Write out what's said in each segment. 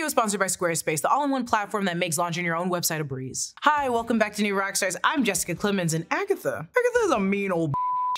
video is sponsored by Squarespace, the all-in-one platform that makes launching your own website a breeze. Hi, welcome back to New Rockstars. I'm Jessica Clemons, and Agatha is a mean old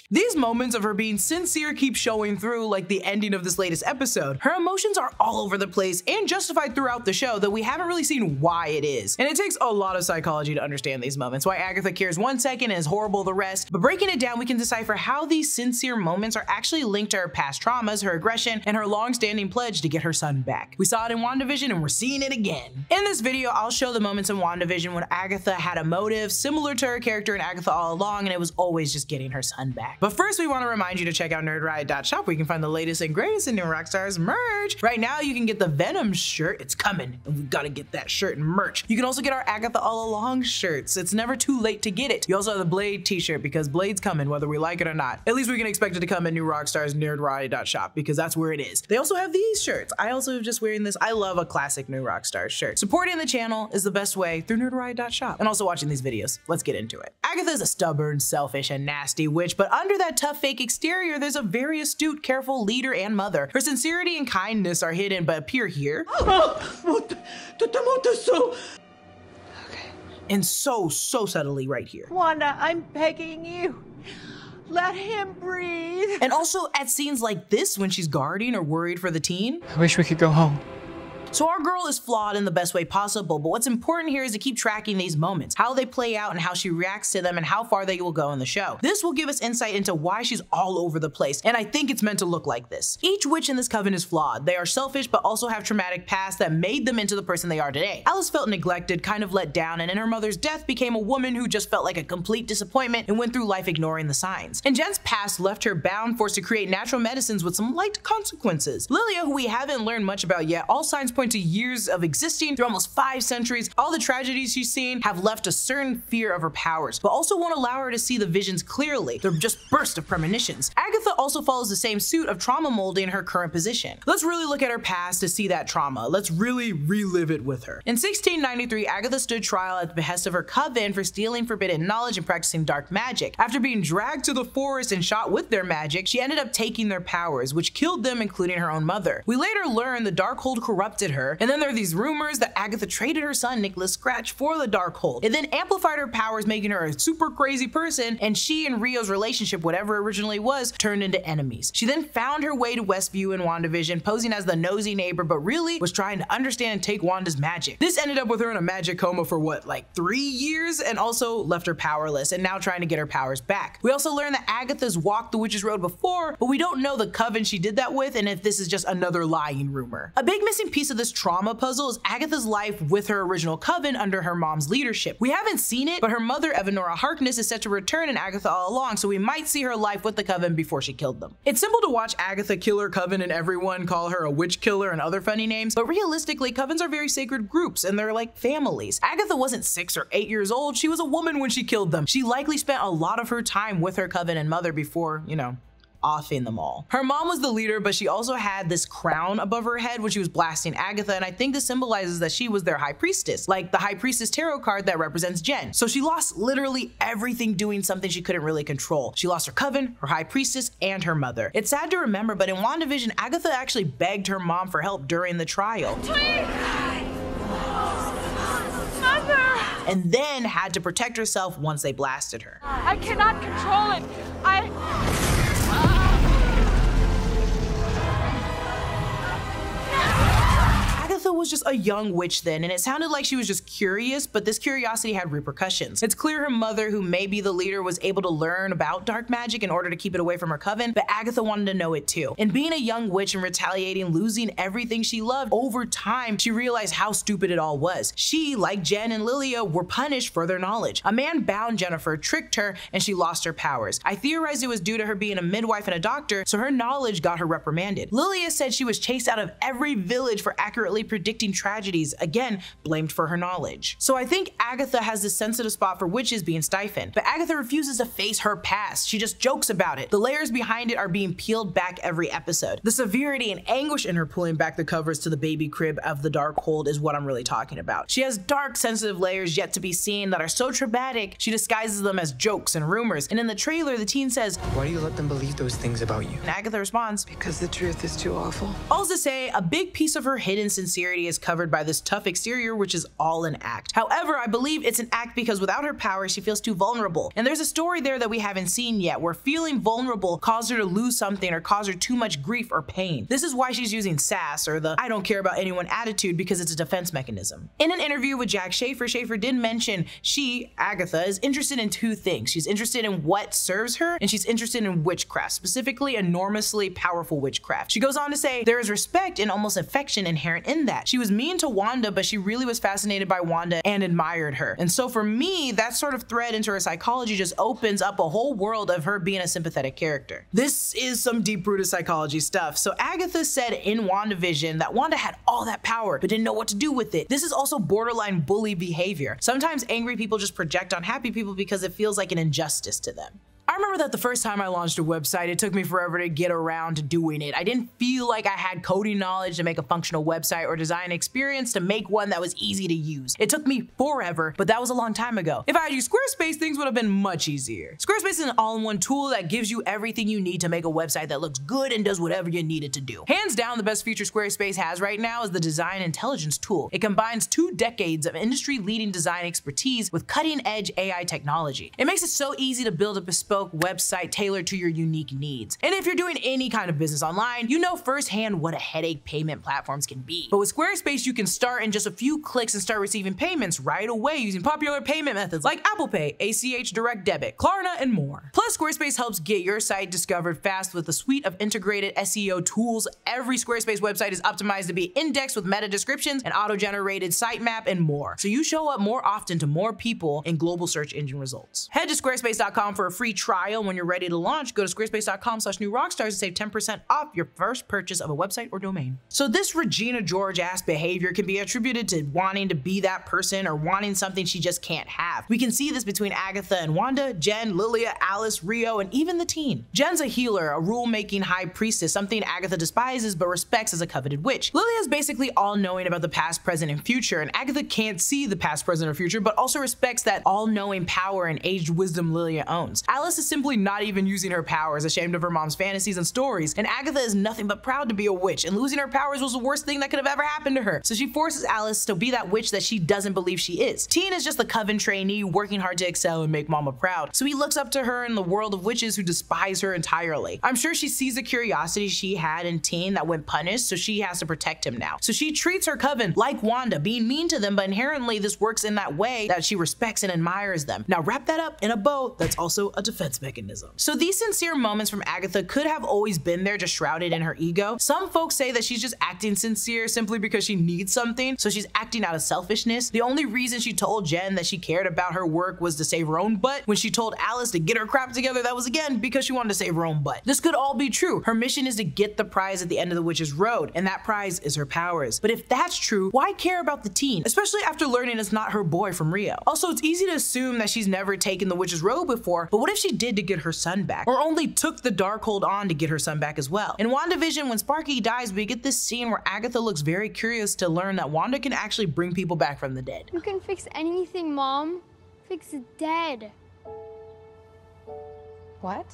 These moments of her being sincere keep showing through, like the ending of this latest episode. Her emotions are all over the place and justified throughout the show, though we haven't really seen why it is. And it takes a lot of psychology to understand these moments, why Agatha cares one second and is horrible the rest. But breaking it down, we can decipher how these sincere moments are actually linked to her past traumas, her aggression, and her long-standing pledge to get her son back. We saw it in WandaVision and we're seeing it again. In this video, I'll show the moments in WandaVision when Agatha had a motive similar to her character in Agatha All Along, and it was always just getting her son back. But first, we want to remind you to check out nerdriot.shop where you can find the latest and greatest in New Rockstars merch. Right now, you can get the Venom shirt. It's coming, and we've got to get that shirt and merch. You can also get our Agatha All Along shirts. It's never too late to get it. You also have the Blade t-shirt because Blade's coming whether we like it or not. At least we can expect it to come in New Rockstars nerdriot.shop because that's where it is. They also have these shirts. I also am just wearing this. I love a classic New Rockstars shirt. Supporting the channel is the best way through nerdriot.shop and also watching these videos. Let's get into it. Agatha is a stubborn, selfish, and nasty witch, but under that tough fake exterior, there's a very astute, careful leader and mother. Her sincerity and kindness are hidden but appear here. And so subtly right here. Wanda, I'm begging you. Let him breathe. And also at scenes like this when she's guarding or worried for the teen. I wish we could go home. So our girl is flawed in the best way possible, but what's important here is to keep tracking these moments, how they play out and how she reacts to them and how far they will go in the show. This will give us insight into why she's all over the place, and I think it's meant to look like this. Each witch in this coven is flawed. They are selfish, but also have traumatic pasts that made them into the person they are today. Alice felt neglected, kind of let down, and in her mother's death became a woman who just felt like a complete disappointment and went through life ignoring the signs. And Jen's past left her bound, forced to create natural medicines with some light consequences. Lilia, who we haven't learned much about yet, all signs point to years of existing through almost 5 centuries. All the tragedies she's seen have left a certain fear of her powers, but also won't allow her to see the visions clearly. They're just bursts of premonitions. Agatha also follows the same suit of trauma molding her current position. Let's really look at her past to see that trauma. Let's really relive it with her. In 1693, Agatha stood trial at the behest of her coven for stealing forbidden knowledge and practicing dark magic. After being dragged to the forest and shot with their magic, she ended up taking their powers, which killed them, including her own mother. We later learned the Darkhold corrupted her, and then there are these rumors that Agatha traded her son Nicholas Scratch for the Darkhold. It then amplified her powers, making her a super crazy person, and she and Rio's relationship, whatever originally was, turned into enemies. She then found her way to Westview in WandaVision, posing as the nosy neighbor, but really was trying to understand and take Wanda's magic. This ended up with her in a magic coma for what, like 3 years, and also left her powerless, and now trying to get her powers back. We also learned that Agatha's walked the witch's road before, but we don't know the coven she did that with and if this is just another lying rumor. A big missing piece of this trauma puzzle is Agatha's life with her original coven under her mom's leadership. We haven't seen it, but her mother, Agatha Harkness, is set to return in Agatha All Along, so we might see her life with the coven before she killed them. It's simple to watch Agatha kill her coven and everyone call her a witch killer and other funny names, but realistically, covens are very sacred groups and they're like families. Agatha wasn't 6 or 8 years old, she was a woman when she killed them. She likely spent a lot of her time with her coven and mother before, you know, offing them all. Her mom was the leader, but she also had this crown above her head when she was blasting Agatha, and I think this symbolizes that she was their high priestess, like the high priestess tarot card that represents Jen. So she lost literally everything doing something she couldn't really control. She lost her coven, her high priestess, and her mother. It's sad to remember, but in WandaVision, Agatha actually begged her mom for help during the trial. And then had to protect herself once they blasted her. I cannot control it. Agatha was just a young witch then, and it sounded like she was just curious, but this curiosity had repercussions. It's clear her mother, who may be the leader, was able to learn about dark magic in order to keep it away from her coven, but Agatha wanted to know it too. And being a young witch and retaliating, losing everything she loved, over time, she realized how stupid it all was. She, like Jen and Lilia, were punished for their knowledge. A man bound Jennifer, tricked her, and she lost her powers. I theorized it was due to her being a midwife and a doctor, so her knowledge got her reprimanded. Lilia said she was chased out of every village for accurately predicting tragedies, again, blamed for her knowledge. So I think Agatha has this sensitive spot for witches being stifled, but Agatha refuses to face her past. She just jokes about it. The layers behind it are being peeled back every episode. The severity and anguish in her pulling back the covers to the baby crib of the Darkhold is what I'm really talking about. She has dark, sensitive layers yet to be seen that are so traumatic, she disguises them as jokes and rumors. And in the trailer, the teen says, "Why do you let them believe those things about you?" And Agatha responds, "Because the truth is too awful." All to say, a big piece of her hidden sincerity sincerity is covered by this tough exterior, which is all an act. However, I believe it's an act because without her power, she feels too vulnerable. And there's a story there that we haven't seen yet where feeling vulnerable caused her to lose something or caused her too much grief or pain. This is why she's using sass, or the I don't care about anyone attitude, because it's a defense mechanism. In an interview with Jack Schaefer, Schaefer did mention she, Agatha, is interested in two things. She's interested in what serves her, and she's interested in witchcraft, specifically enormously powerful witchcraft. She goes on to say there is respect and almost affection inherent in that. She was mean to Wanda, but she really was fascinated by Wanda and admired her. And so for me, that sort of thread into her psychology just opens up a whole world of her being a sympathetic character. This is some deep-rooted psychology stuff. So Agatha said in WandaVision that Wanda had all that power, but didn't know what to do with it. This is also borderline bully behavior. Sometimes angry people just project on happy people because it feels like an injustice to them. I remember that the first time I launched a website, it took me forever to get around to doing it. I didn't feel like I had coding knowledge to make a functional website or design experience to make one that was easy to use. It took me forever, but that was a long time ago. If I had used Squarespace, things would have been much easier. Squarespace is an all-in-one tool that gives you everything you need to make a website that looks good and does whatever you need it to do. Hands down, the best feature Squarespace has right now is the Design Intelligence tool. It combines 2 decades of industry-leading design expertise with cutting-edge AI technology. It makes it so easy to build a bespoke website tailored to your unique needs. And if you're doing any kind of business online, you know firsthand what a headache payment platforms can be. But with Squarespace, you can start in just a few clicks and start receiving payments right away using popular payment methods like Apple Pay, ACH Direct Debit, Klarna, and more. Plus, Squarespace helps get your site discovered fast with a suite of integrated SEO tools. Every Squarespace website is optimized to be indexed with meta descriptions, an auto-generated sitemap, and more. So you show up more often to more people in global search engine results. Head to squarespace.com for a free trial. When you're ready to launch, go to squarespace.com/newrockstars to save 10% off your first purchase of a website or domain. So this Regina George-ass behavior can be attributed to wanting to be that person or wanting something she just can't have. We can see this between Agatha and Wanda, Jen, Lilia, Alice, Rio, and even the teen. Jen's a healer, a rule-making high priestess, something Agatha despises but respects as a coveted witch. Lilia is basically all-knowing about the past, present, and future, and Agatha can't see the past, present, or future, but also respects that all-knowing power and aged wisdom Lilia owns. Alice is simply not even using her powers, ashamed of her mom's fantasies and stories, and Agatha is nothing but proud to be a witch, and losing her powers was the worst thing that could have ever happened to her. So she forces Alice to be that witch that she doesn't believe she is. Teen is just the coven trainee working hard to excel and make mama proud, so he looks up to her in the world of witches who despise her entirely. I'm sure she sees the curiosity she had in Teen that went punished, so she has to protect him now. So she treats her coven like Wanda, being mean to them, but inherently this works in that way that she respects and admires them. Now wrap that up in a bow that's also a defense mechanism. So these sincere moments from Agatha could have always been there, just shrouded in her ego. Some folks say that she's just acting sincere simply because she needs something, so she's acting out of selfishness. The only reason she told Jen that she cared about her work was to save her own butt. When she told Alice to get her crap together, that was again because she wanted to save her own butt. This could all be true. Her mission is to get the prize at the end of the witch's road, and that prize is her powers. But if that's true, why care about the teen? Especially after learning it's not her boy from Rio. Also, it's easy to assume that she's never taken the witch's road before, but what if she did to get her son back? Or only took the Darkhold on to get her son back as well? In WandaVision, when Sparky dies, we get this scene where Agatha looks very curious to learn that Wanda can actually bring people back from the dead. You can fix anything, Mom. Fix the dead. What?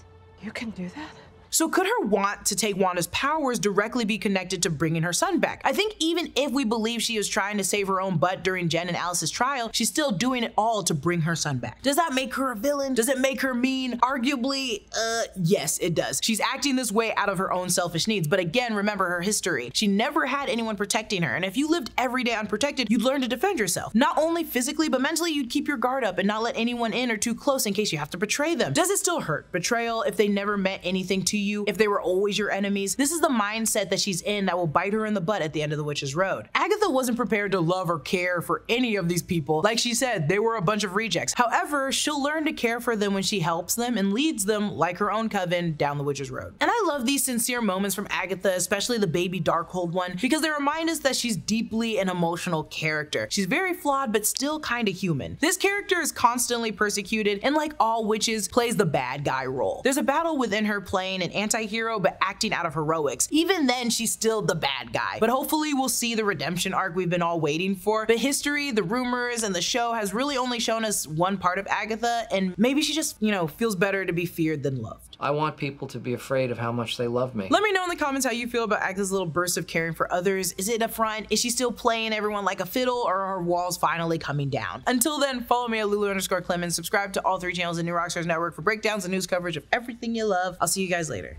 You can do that? So could her want to take Wanda's powers directly be connected to bringing her son back? I think even if we believe she is trying to save her own butt during Jen and Alice's trial, she's still doing it all to bring her son back. Does that make her a villain? Does it make her mean? Arguably, yes, it does. She's acting this way out of her own selfish needs, but again, remember her history. She never had anyone protecting her, and if you lived every day unprotected, you'd learn to defend yourself. Not only physically, but mentally, you'd keep your guard up and not let anyone in or too close in case you have to betray them. Does it still hurt? Betrayal, if they never meant anything to you, if they were always your enemies? This is the mindset that she's in that will bite her in the butt at the end of the witch's road. Agatha wasn't prepared to love or care for any of these people. Like she said, they were a bunch of rejects. However, she'll learn to care for them when she helps them and leads them, like her own coven, down the witch's road. And I love these sincere moments from Agatha, especially the baby Darkhold one, because they remind us that she's deeply an emotional character. She's very flawed, but still kind of human. This character is constantly persecuted, and like all witches, plays the bad guy role. There's a battle within her playing an anti-hero but acting out of heroics. Even then, she's still the bad guy. But hopefully we'll see the redemption redemption arc we've been all waiting for. But history, the rumors, and the show has really only shown us one part of Agatha, and maybe she just, you know, feels better to be feared than loved. I want people to be afraid of how much they love me. Let me know in the comments how you feel about Agatha's little burst of caring for others. Is it a front? Is she still playing everyone like a fiddle, or are her walls finally coming down? Until then, follow me at Lulu_Clemons, subscribe to all 3 channels in New Rockstars Network for breakdowns and news coverage of everything you love. I'll see you guys later.